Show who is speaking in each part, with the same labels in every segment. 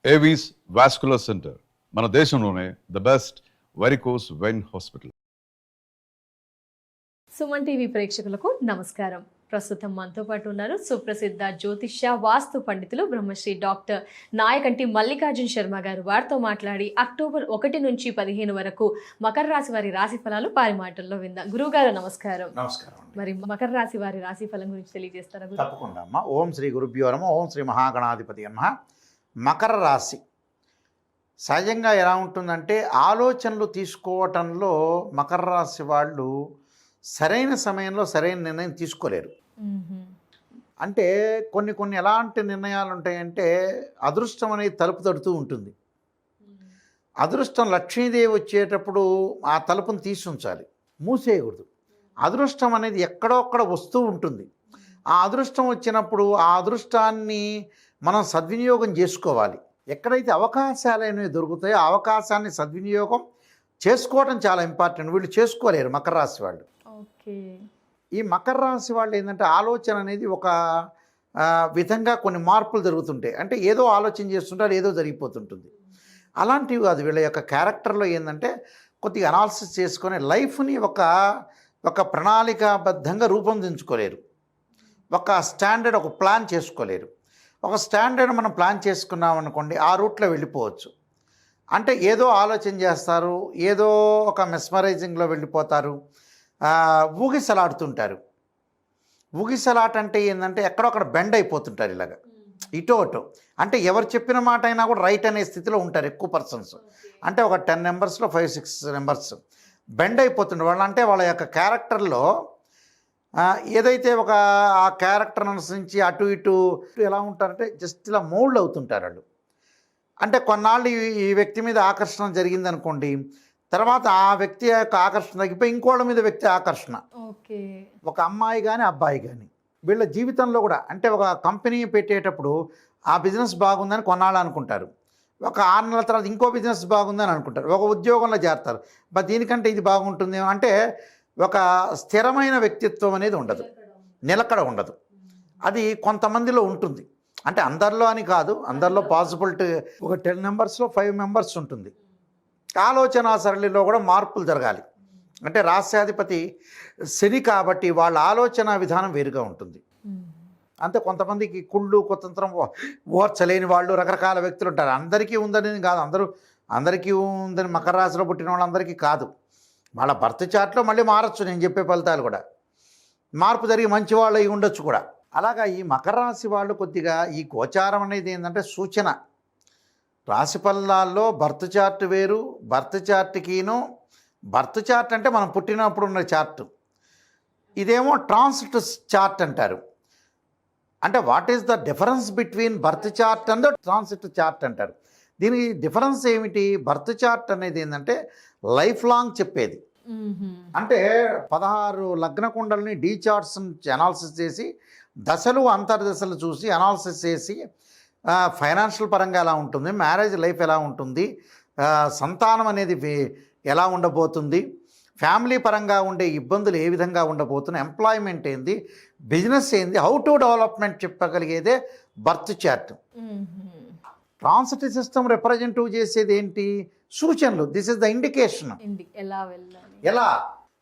Speaker 1: Avis vascular centre మన దేశంలోనే the best varicose vein hospital.
Speaker 2: Suman TV ప్రేక్షకులకు నమస్కారం. ప్రస్తుతం మనతో పాటు ఉన్నారు సుప్రసిద్ధ జ్యోతిష్య వాస్తు పండితులు బ్రహ్మశ్రీ డాక్టర్ నాయకంటి మల్లికార్జున శర్మ గారు. వారితో మాట్లాడి అక్టోబర్ 1 నుంచి 15 వరకు మకర రాశి వారి రాశి ఫలాలు వారి మాటల్లో విందాం. గురువు గారు నమస్కారం.
Speaker 3: నమస్కారం.
Speaker 2: మరి మకర రాశి వారి రాశి ఫలం గురించి తెలియజేస్తారా?
Speaker 3: తప్పకుండా అమ్మా. ఓం శ్రీ గురుభ్యో నమః. ఓం శ్రీ మహాగణాధిపతి నమః. మకర రాశి సహజంగా ఎలా ఉంటుందంటే, ఆలోచనలు తీసుకోవటంలో మకర రాశి వాళ్ళు సరైన సమయంలో సరైన నిర్ణయం తీసుకోలేరు. అంటే కొన్ని ఎలాంటి నిర్ణయాలు ఉంటాయంటే, అదృష్టం అనేది తలుపు తడుతూ ఉంటుంది. అదృష్టం లక్ష్మీదేవి వచ్చేటప్పుడు ఆ తలుపును తీసి ఉంచాలి, మూసేయకూడదు. అదృష్టం అనేది ఎక్కడొక్కడ వస్తూ ఉంటుంది. ఆ అదృష్టం వచ్చినప్పుడు ఆ అదృష్టాన్ని మనం సద్వినియోగం చేసుకోవాలి. ఎక్కడైతే అవకాశాలు అనేవి దొరుకుతాయో ఆ అవకాశాన్ని సద్వినియోగం చేసుకోవడం చాలా ఇంపార్టెంట్. వీళ్ళు చేసుకోలేరు మకర రాశి వాళ్ళు. ఈ మకర రాశి వాళ్ళు ఏంటంటే, ఆలోచన అనేది ఒక విధంగా కొన్ని మార్పులు జరుగుతుంటాయి. అంటే ఏదో ఆలోచన చేస్తుంటారు, ఏదో జరిగిపోతుంటుంది. అలాంటివి కాదు. వీళ్ళ యొక్క క్యారెక్టర్లో ఏంటంటే, కొద్దిగా అనాలిసిస్ చేసుకొని లైఫ్ని ఒక ప్రణాళికాబద్ధంగా రూపొందించుకోలేరు. ఒక స్టాండర్డ్, ఒక ప్లాన్ చేసుకోలేరు. ఒక స్టాండర్డ్ మనం ప్లాన్ చేసుకున్నాం అనుకోండి, ఆ రూట్లో వెళ్ళిపోవచ్చు. అంటే ఏదో ఆలోచన చేస్తారు, ఏదో ఒక మెస్మరైజింగ్లో వెళ్ళిపోతారు, ఊగిసలాడుతుంటారు. ఊగిసలాట అంటే ఏంటంటే, ఎక్కడొక్కడ బెండ్ అయిపోతుంటారు ఇలాగ ఇటో అటో. అంటే ఎవరు చెప్పిన మాట అయినా కూడా రైట్ అనే స్థితిలో ఉంటారు ఎక్కువ పర్సన్స్. అంటే ఒక 10 మెంబర్స్లో 5-6 మెంబర్స్ బెండ్ అయిపోతుంటారు వాళ్ళు. అంటే వాళ్ళ యొక్క క్యారెక్టర్లో ఏదైతే ఆ క్యారెక్టర్ అనుసరించి అటు ఇటు ఎలా ఉంటారంటే, జస్ట్ ఇలా మోల్డ్ అవుతుంటారు వాళ్ళు. అంటే కొన్నాళ్ళు ఈ వ్యక్తి మీద ఆకర్షణ జరిగిందనుకోండి, తర్వాత ఆ వ్యక్తి యొక్క ఆకర్షణ తగ్గిపోయి ఇంకోళ్ళ మీద వ్యక్తి ఆకర్షణ. ఒక అమ్మాయి కానీ అబ్బాయి కానీ వీళ్ళ జీవితంలో కూడా, అంటే ఒక కంపెనీ పెట్టేటప్పుడు ఆ బిజినెస్ బాగుందని కొన్నాళ్ళు అనుకుంటారు. ఒక 6 నెలల తర్వాత ఇంకో బిజినెస్ బాగుందని అనుకుంటారు. ఒక ఉద్యోగంలో చేరతారు, దీనికంటే ఇది బాగుంటుంది అంటే ఒక స్థిరమైన వ్యక్తిత్వం అనేది ఉండదు, నిలకడ ఉండదు. అది కొంతమందిలో ఉంటుంది. అంటే అందరిలో అని కాదు, అందరిలో పాసిబిలిటీ ఒక 10 మెంబర్స్లో 5 మెంబర్స్ ఉంటుంది. ఆలోచన సరళిలో కూడా మార్పులు జరగాలి. అంటే రాస్యాధిపతి శని కాబట్టి వాళ్ళ ఆలోచన విధానం వేరుగా ఉంటుంది. అంతే. కొంతమందికి కుళ్ళు కుతంత్రం ఓర్చలేని వాళ్ళు, రకరకాల వ్యక్తులు ఉంటారు. అందరికీ ఉందని కాదు, అందరికీ ఉందని మకర రాశిలో పుట్టిన వాళ్ళందరికీ కాదు. వాళ్ళ బర్త్ చార్ట్లో మళ్ళీ మారచ్చు. నేను చెప్పే ఫలితాలు కూడా మార్పు జరిగి మంచి వాళ్ళు అయి ఉండొచ్చు కూడా. అలాగా ఈ మకర రాశి వాళ్ళు కొద్దిగా ఈ గోచారం అనేది ఏంటంటే సూచన. రాశి ఫలాల్లో బర్త్ చార్ట్ వేరు, బర్త్ చార్ట్ అంటే మనం పుట్టినప్పుడు ఉన్న చార్టు. ఇదేమో ట్రాన్సిట్ చార్ట్ అంటారు. అంటే what is the difference between birth chart and transit chart అంటారు. దీనికి డిఫరెన్స్ ఏమిటి? బర్త్ చార్ట్ అనేది ఏంటంటే లైఫ్ లాంగ్ చెప్పేది. అంటే 16 లగ్న కుండల్ని డీ చార్ట్స్ అనాలిసిస్ చేసి, దశలు అంతర్దశలు చూసి అనాలిసిస్ చేసి, ఫైనాన్షియల్ పరంగా ఎలా ఉంటుంది, మ్యారేజ్ లైఫ్ ఎలా ఉంటుంది, సంతానం అనేది ఎలా ఉండబోతుంది, ఫ్యామిలీ పరంగా ఉండే ఇబ్బందులు ఏ విధంగా ఉండబోతున్నాయి, ఎంప్లాయ్మెంట్ ఏంది, బిజినెస్ ఏంది, హౌ టు డెవలప్మెంట్ చెప్పగలిగేదే birth chart. Transit system representative చేసేది ఏంటి? సూచనలు. This is the indication. ఎలా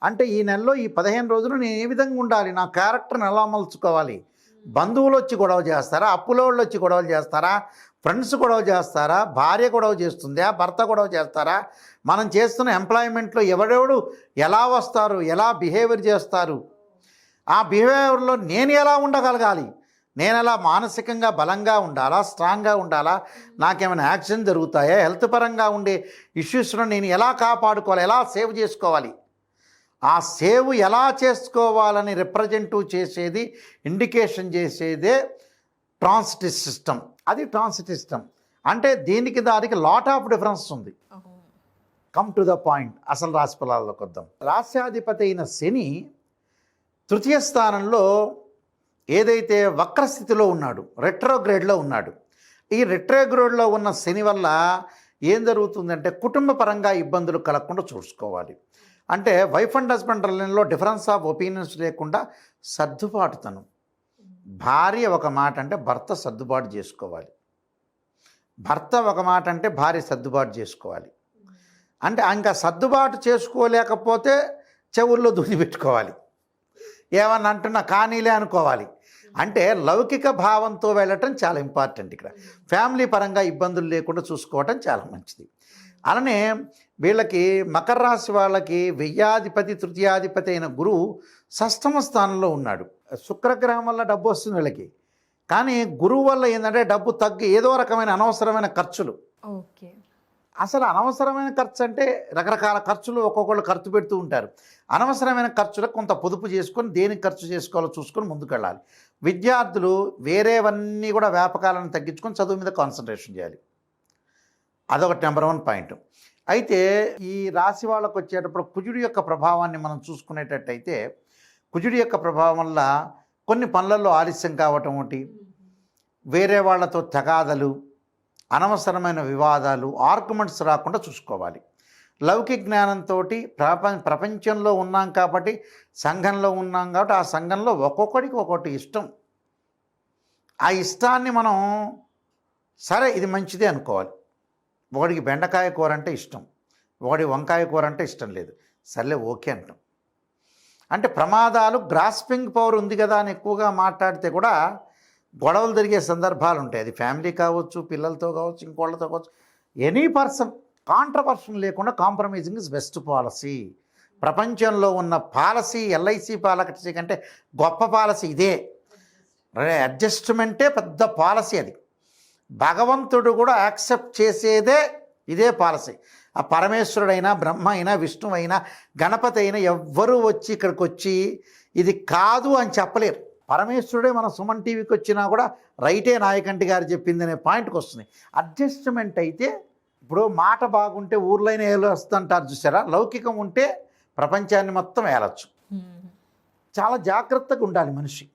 Speaker 3: అంటే ఈ నెలలో ఈ 15 రోజులు నేను ఏ విధంగా ఉండాలి, నా క్యారెక్టర్ని ఎలా మలుచుకోవాలి. బంధువులు వచ్చి గొడవ చేస్తారా, అప్పులోళ్ళు వచ్చి గొడవలు చేస్తారా, ఫ్రెండ్స్ గొడవ చేస్తారా, భార్య గొడవ చేస్తుందా, భర్త గొడవ చేస్తారా, మనం చేస్తున్న ఎంప్లాయ్మెంట్లో ఎవరెవడు ఎలా వస్తారు, ఎలా బిహేవియర్ చేస్తారు, ఆ బిహేవియర్లో నేను ఎలా ఉండగలగాలి, నేను ఎలా మానసికంగా బలంగా ఉండాలా, స్ట్రాంగ్గా ఉండాలా, నాకేమైనా యాక్సిడెంట్ జరుగుతాయా, హెల్త్ పరంగా ఉండే ఇష్యూస్ను నేను ఎలా కాపాడుకోవాలి, ఎలా సేవ్ చేసుకోవాలి, ఆ సేవ్ ఎలా చేసుకోవాలని రిప్రజెంటివ్ చేసేది, ఇండికేషన్ చేసేదే ట్రాన్సిట్ సిస్టమ్. అది ట్రాన్సిట్ సిస్టమ్. అంటే దీనికి దానికి లాట్ ఆఫ్ డిఫరెన్స్ ఉంది. Come to the point. అసలు రాశి ఫలాల్లోకి వద్దాం. రాశ్యాధిపతి అయిన శని తృతీయ స్థానంలో ఏదైతే వక్రస్థితిలో ఉన్నాడు, రెట్రోగ్రేడ్లో ఉన్నాడు. ఈ రెట్రోగ్రేడ్లో ఉన్న శని వల్ల ఏం జరుగుతుందంటే, కుటుంబ పరంగా ఇబ్బందులు కలగకుండా చూసుకోవాలి. అంటే వైఫ్ అండ్ హస్బెండ్ రిలేషన్లో డిఫరెన్స్ ఆఫ్ ఒపీనియన్స్ లేకుండా సర్దుబాటుతనం. భార్య ఒక మాట అంటే భర్త సర్దుబాటు చేసుకోవాలి. భర్త ఒక మాట అంటే భార్య సర్దుబాటు చేసుకోవాలి. అంటే ఇంకా సర్దుబాటు చేసుకోలేకపోతే చెవుల్లో దూది పెట్టుకోవాలి, ఏమన్నా అంటున్నా కానీలే అనుకోవాలి. అంటే లౌకిక భావంతో వెళ్ళటం చాలా ఇంపార్టెంట్. ఇక్కడ ఫ్యామిలీ పరంగా ఇబ్బందులు లేకుండా చూసుకోవటం చాలా మంచిది. అలానే వీళ్ళకి మకర రాశి వాళ్ళకి వ్యయాధిపతి తృతీయాధిపతి అయిన గురువు షష్టమ స్థానంలో ఉన్నాడు. శుక్రగ్రహం వల్ల డబ్బు వస్తుంది వీళ్ళకి, కానీ గురువు వల్ల ఏంటంటే డబ్బు తగ్గి ఏదో రకమైన అనవసరమైన ఖర్చులు.
Speaker 2: ఓకే,
Speaker 3: అసలు అనవసరమైన ఖర్చు అంటే రకరకాల ఖర్చులు ఒక్కొక్కళ్ళు ఖర్చు పెడుతూ ఉంటారు. అనవసరమైన ఖర్చులకు కొంత పొదుపు చేసుకొని దేనికి ఖర్చు చేసుకోవాలో చూసుకొని ముందుకు వెళ్ళాలి. విద్యార్థులు వేరేవన్నీ కూడా వ్యాపకాలను తగ్గించుకొని చదువు మీద కాన్సన్ట్రేషన్ చేయాలి. అదొకటి నెంబర్ 1 పాయింట్. అయితే ఈ రాశి వాళ్ళకు వచ్చేటప్పుడు కుజుడి యొక్క ప్రభావాన్ని మనం చూసుకునేటట్టయితే కుజుడి యొక్క ప్రభావం వల్ల కొన్ని పనులలో ఆలస్యం కావటం ఒకటి, వేరే వాళ్ళతో తగాదలు, అనవసరమైన వివాదాలు, ఆర్గ్యుమెంట్స్ రాకుండా చూసుకోవాలి. లౌకిక జ్ఞానంతో ప్రపంచంలో ఉన్నాం కాబట్టి, సంఘంలో ఉన్నాం కాబట్టి ఆ సంఘంలో ఒక్కొక్కడికి ఒక్కొక్కటి ఇష్టం. ఆ ఇష్టాన్ని మనం సరే ఇది మంచిదే అనుకోవాలి. ఒకడికి బెండకాయ కూర అంటే ఇష్టం, ఒకడి వంకాయ కూర అంటే ఇష్టం లేదు, సర్లే ఓకే అంటాం. అంటే ప్రమాదాలు గ్రాస్పింగ్ పవర్ ఉంది కదా అని ఎక్కువగా మాట్లాడితే కూడా గొడవలు జరిగే సందర్భాలు ఉంటాయి. అది ఫ్యామిలీ కావచ్చు, పిల్లలతో కావచ్చు, ఇంకోళ్ళతో కావచ్చు, ఎనీ పర్సన్. కాంట్రవర్షన్ లేకుండా కాంప్రమైజింగ్ ఇస్ బెస్ట్ పాలసీ. ప్రపంచంలో ఉన్న పాలసీ ఎల్ఐసి పాలసీ కంటే గొప్ప పాలసీ ఇదే. అడ్జస్ట్మెంటే పెద్ద పాలసీ. అది భగవంతుడు కూడా యాక్సెప్ట్ చేసేదే ఇదే పాలసీ. ఆ పరమేశ్వరుడైనా, బ్రహ్మ అయినా, విష్ణువు అయినా, గణపతి అయినా ఎవ్వరూ వచ్చి ఇక్కడికి వచ్చి ఇది కాదు అని చెప్పలేరు. పరమేశ్వరుడే మన సుమన్ టీవీకి వచ్చినా కూడా రైటే నాయకంటి గారు చెప్పింది అనే పాయింట్కి వస్తుంది. అడ్జస్ట్మెంట్ అయితే ఇప్పుడు మాట బాగుంటే ఊర్లైన ఏలొస్తుంటారు చూసారా, లౌకికం ఉంటే ప్రపంచాన్ని మొత్తం ఏలొచ్చు. చాలా జాగ్రత్తగా ఉండాలి మనిషి,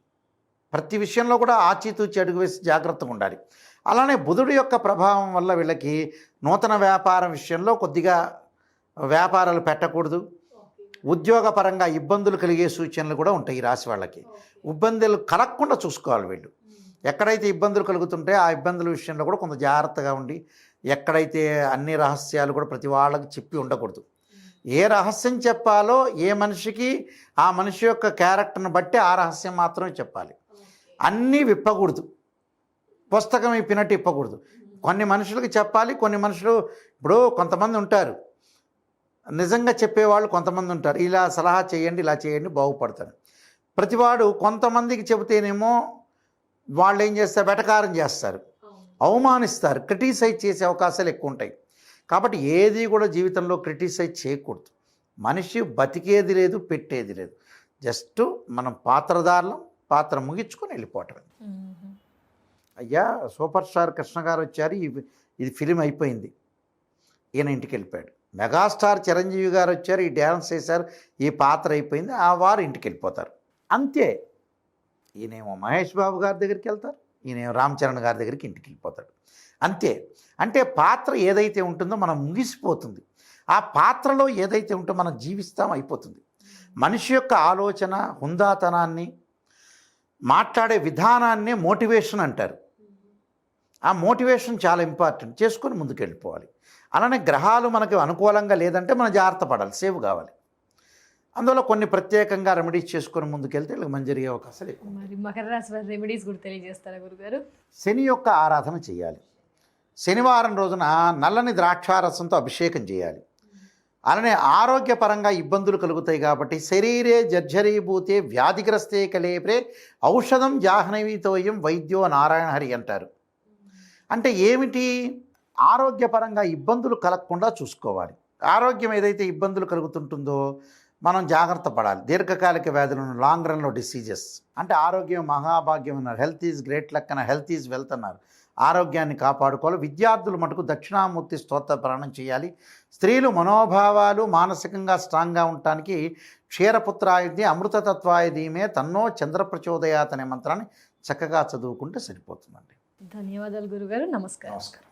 Speaker 3: ప్రతి విషయంలో కూడా ఆచితూచి అడుగు వేసి జాగ్రత్తగా ఉండాలి. అలానే బుధుడి యొక్క ప్రభావం వల్ల వీళ్ళకి నూతన వ్యాపారం విషయంలో కొద్దిగా వ్యాపారాలు పెట్టకూడదు. ఉద్యోగపరంగా ఇబ్బందులు కలిగే సూచనలు కూడా ఉంటాయి. ఈ రాశి వాళ్ళకి ఇబ్బందులు కలగకుండా చూసుకోవాలి. వీళ్ళు ఎక్కడైతే ఇబ్బందులు కలుగుతుంటే ఆ ఇబ్బందుల విషయంలో కూడా కొంత జాగ్రత్తగా ఉండి, ఎక్కడైతే అన్ని రహస్యాలు కూడా ప్రతి వాళ్ళకి చెప్పి ఉండకూడదు. ఏ రహస్యం చెప్పాలో ఏ మనిషికి ఆ మనిషి యొక్క క్యారెక్టర్ని బట్టి ఆ రహస్యం మాత్రమే చెప్పాలి. అన్నీ విప్పకూడదు, పుస్తకం ఇప్పినట్టు ఇప్పకూడదు. కొన్ని మనుషులకి చెప్పాలి, కొన్ని మనుషులు ఇప్పుడు కొంతమంది ఉంటారు నిజంగా చెప్పేవాళ్ళు, కొంతమంది ఉంటారు ఇలా సలహా చేయండి, ఇలా చేయండి బాగుపడతారు. ప్రతివాడు కొంతమందికి చెబితేనేమో వాళ్ళు ఏం చేస్తారు, వెటకారం చేస్తారు, అవమానిస్తారు, క్రిటిసైజ్ చేసే అవకాశాలు ఎక్కువ ఉంటాయి. కాబట్టి ఏది కూడా జీవితంలో క్రిటిసైజ్ చేయకూడదు. మనిషి బతికేది లేదు, పెట్టేది లేదు, జస్ట్ మనం పాత్రధారులం, పాత్ర ముగించుకొని వెళ్ళిపోవటం. అయ్యా సూపర్ స్టార్ కృష్ణ గారు వచ్చారు, ఇది ఫిలిం అయిపోయింది, ఈయన ఇంటికి వెళ్ళిపోయాడు. మెగాస్టార్ చిరంజీవి గారు వచ్చారు, ఈ డ్యాన్స్ చేశారు, ఈ పాత్ర అయిపోయింది, ఆ వారు ఇంటికి వెళ్ళిపోతారు. అంతే. ఈయనేమో మహేష్ బాబు గారి దగ్గరికి వెళ్తారు, ఈయనేమో రామ్ చరణ్ గారి దగ్గరికి ఇంటికి వెళ్ళిపోతాడు. అంతే. అంటే పాత్ర ఏదైతే ఉంటుందో మనం ముగిసిపోతుంది, ఆ పాత్రలో ఏదైతే ఉంటుందో మనం జీవిస్తాం అయిపోతుంది. మనిషి యొక్క ఆలోచన, హుందాతనాన్ని, మాట్లాడే విధానాన్నే మోటివేషన్ అంటారు. ఆ మోటివేషన్ చాలా ఇంపార్టెంట్, చేసుకొని ముందుకు వెళ్ళిపోవాలి. అలానే గ్రహాలు మనకు అనుకూలంగా లేదంటే మనం జాగ్రత్త పడాలి, సేవ్ కావాలి. అందువల్ల కొన్ని ప్రత్యేకంగా రెమెడీస్ చేసుకొని ముందుకెళ్తే వీళ్ళకి మంచి జరిగే అవకాశాలు ఎక్కువ.
Speaker 2: మరి మకర రాశి వారి రెమెడీస్ కూడా తెలియజేస్తారా గురుగారు?
Speaker 3: శని యొక్క ఆరాధన చేయాలి. శనివారం రోజున నల్లని ద్రాక్షారసంతో అభిషేకం చేయాలి. అలానే ఆరోగ్యపరంగా ఇబ్బందులు కలుగుతాయి కాబట్టి శరీరే జర్జరీభూతే వ్యాధిగ్రస్తే కలేప్రే ఔషధం జాహ్నవీతోయం వైద్యో నారాయణ హరి అంటారు. అంటే ఏమిటి? ఆరోగ్యపరంగా ఇబ్బందులు కలగకుండా చూసుకోవాలి. ఆరోగ్యం ఏదైతే ఇబ్బందులు కలుగుతుంటుందో మనం జాగ్రత్త పడాలి. దీర్ఘకాలిక వ్యాధులను, లాంగ్ రన్లో డిసీజెస్. అంటే ఆరోగ్యం మహాభాగ్యం అన్నారు, హెల్త్ ఈజ్ గ్రేట్ లక్ అన్న, హెల్త్ ఈజ్ వెల్త్ అన్నారు. ఆరోగ్యాన్ని కాపాడుకోవాలి. విద్యార్థులు మటుకు దక్షిణామూర్తి స్తోత్ర ప్రాణం చేయాలి. స్త్రీలు మనోభావాలు మానసికంగా స్ట్రాంగ్గా ఉండటానికి క్షీరపుత్రాయుధి అమృతతత్వాయుధీమే తన్నో చంద్రప్రచోదయాత్ అనే మంత్రాన్ని చక్కగా చదువుకుంటే సరిపోతుందండి.
Speaker 2: ధన్యవాదాలు గురుగారు. నమస్కారం.
Speaker 3: నమస్కారం.